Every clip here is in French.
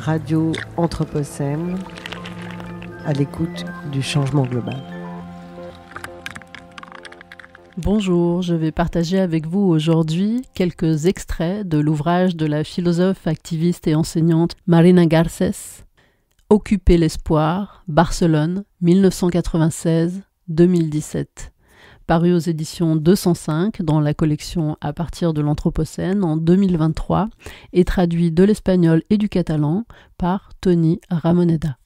Radio Anthropocène, à l'écoute du changement global. Bonjour, je vais partager avec vous aujourd'hui quelques extraits de l'ouvrage de la philosophe, activiste et enseignante Marina Garcés, Occuper l'espoir, Barcelone, 1996-2017, paru aux éditions 205 dans la collection À partir de l'Anthropocène en 2023 et traduit de l'espagnol et du catalan par Toni Ramoneda.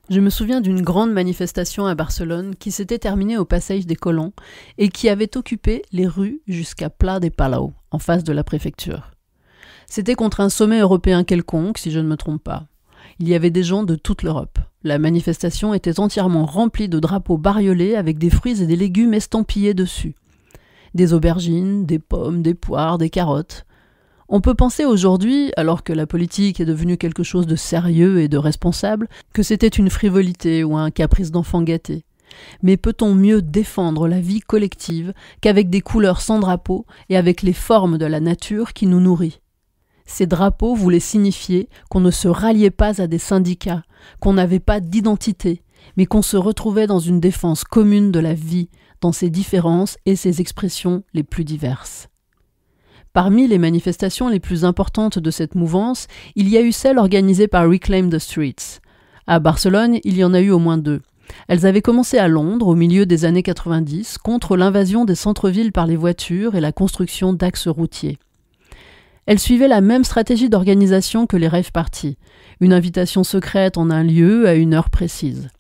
Je me souviens d'une grande manifestation à Barcelone qui s'était terminée au Passeig des Colons et qui avait occupé les rues jusqu'à Pla de Palau, en face de la préfecture. C'était contre un sommet européen quelconque, si je ne me trompe pas. Il y avait des gens de toute l'Europe. La manifestation était entièrement remplie de drapeaux bariolés avec des fruits et des légumes estampillés dessus. Des aubergines, des pommes, des poires, des carottes. On peut penser aujourd'hui, alors que la politique est devenue quelque chose de sérieux et de responsable, que c'était une frivolité ou un caprice d'enfant gâté. Mais peut-on mieux défendre la vie collective qu'avec des couleurs sans drapeau et avec les formes de la nature qui nous nourrit ? Ces drapeaux voulaient signifier qu'on ne se ralliait pas à des syndicats, qu'on n'avait pas d'identité, mais qu'on se retrouvait dans une défense commune de la vie, dans ses différences et ses expressions les plus diverses. Parmi les manifestations les plus importantes de cette mouvance, il y a eu celle organisée par Reclaim the Streets. À Barcelone, il y en a eu au moins 2. Elles avaient commencé à Londres au milieu des années 90 contre l'invasion des centres-villes par les voitures et la construction d'axes routiers. Elles suivaient la même stratégie d'organisation que les rave parties, une invitation secrète en un lieu à une heure précise.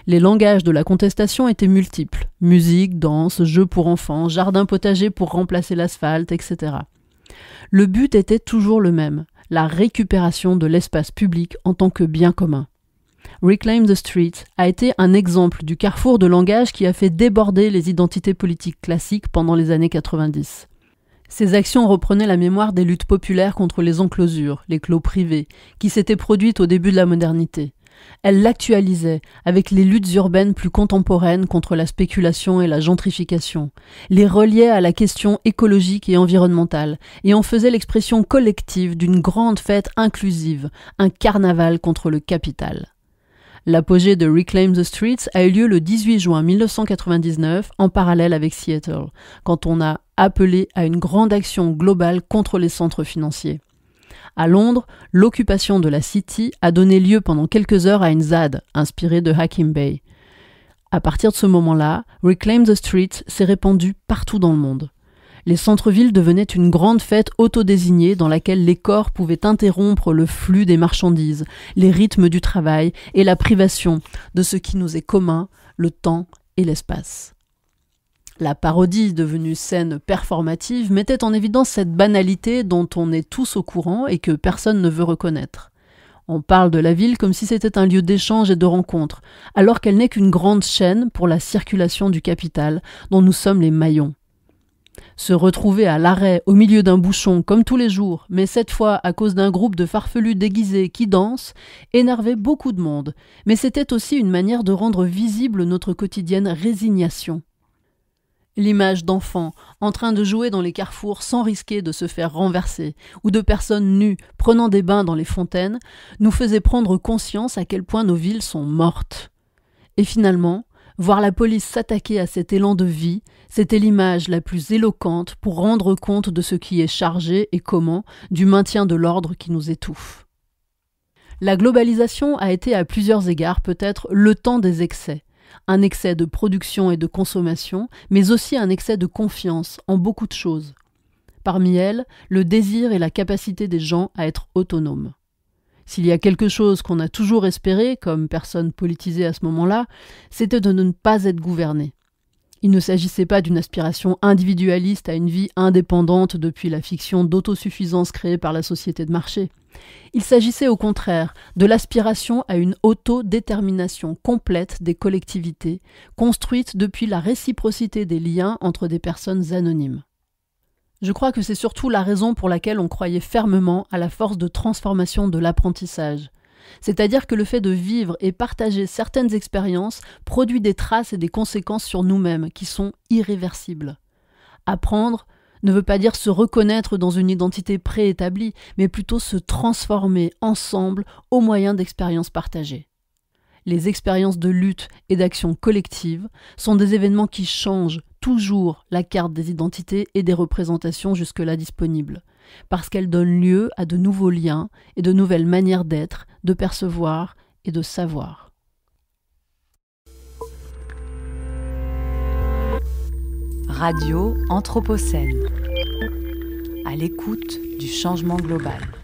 Les langages de la contestation étaient multiples, musique, danse, jeux pour enfants, jardin potager pour remplacer l'asphalte, etc. Le but était toujours le même, la récupération de l'espace public en tant que bien commun. Reclaim the Streets a été un exemple du carrefour de langage qui a fait déborder les identités politiques classiques pendant les années 90. Ces actions reprenaient la mémoire des luttes populaires contre les enclosures, les clos privés, qui s'étaient produites au début de la modernité. Elles l'actualisaient avec les luttes urbaines plus contemporaines contre la spéculation et la gentrification, les reliaient à la question écologique et environnementale, et en faisaient l'expression collective d'une grande fête inclusive, un carnaval contre le capital. L'apogée de Reclaim the Streets a eu lieu le 18 juin 1999 en parallèle avec Seattle, quand on a appelé à une grande action globale contre les centres financiers. À Londres, l'occupation de la City a donné lieu pendant quelques heures à une ZAD, inspirée de Hakim Bey. À partir de ce moment-là, Reclaim the Streets s'est répandu partout dans le monde. Les centres-villes devenaient une grande fête autodésignée dans laquelle les corps pouvaient interrompre le flux des marchandises, les rythmes du travail et la privation de ce qui nous est commun, le temps et l'espace. La parodie, devenue scène performative, mettait en évidence cette banalité dont on est tous au courant et que personne ne veut reconnaître. On parle de la ville comme si c'était un lieu d'échange et de rencontre, alors qu'elle n'est qu'une grande chaîne pour la circulation du capital dont nous sommes les maillons. Se retrouver à l'arrêt au milieu d'un bouchon comme tous les jours, mais cette fois à cause d'un groupe de farfelus déguisés qui dansent, énervait beaucoup de monde, mais c'était aussi une manière de rendre visible notre quotidienne résignation. L'image d'enfants en train de jouer dans les carrefours sans risquer de se faire renverser, ou de personnes nues prenant des bains dans les fontaines, nous faisait prendre conscience à quel point nos villes sont mortes. Et finalement, voir la police s'attaquer à cet élan de vie, c'était l'image la plus éloquente pour rendre compte de ce qui est chargé et comment du maintien de l'ordre qui nous étouffe. La globalisation a été à plusieurs égards peut-être le temps des excès. Un excès de production et de consommation, mais aussi un excès de confiance en beaucoup de choses. Parmi elles, le désir et la capacité des gens à être autonomes. S'il y a quelque chose qu'on a toujours espéré, comme personne politisée à ce moment-là, c'était de ne pas être gouverné. Il ne s'agissait pas d'une aspiration individualiste à une vie indépendante depuis la fiction d'autosuffisance créée par la société de marché. Il s'agissait au contraire de l'aspiration à une autodétermination complète des collectivités, construite depuis la réciprocité des liens entre des personnes anonymes. Je crois que c'est surtout la raison pour laquelle on croyait fermement à la force de transformation de l'apprentissage. C'est-à-dire que le fait de vivre et partager certaines expériences produit des traces et des conséquences sur nous-mêmes qui sont irréversibles. Apprendre ne veut pas dire se reconnaître dans une identité préétablie, mais plutôt se transformer ensemble au moyen d'expériences partagées. Les expériences de lutte et d'action collective sont des événements qui changent toujours la carte des identités et des représentations jusque-là disponibles, parce qu'elles donnent lieu à de nouveaux liens et de nouvelles manières d'être, de percevoir et de savoir. Radio Anthropocène, à l'écoute du changement global.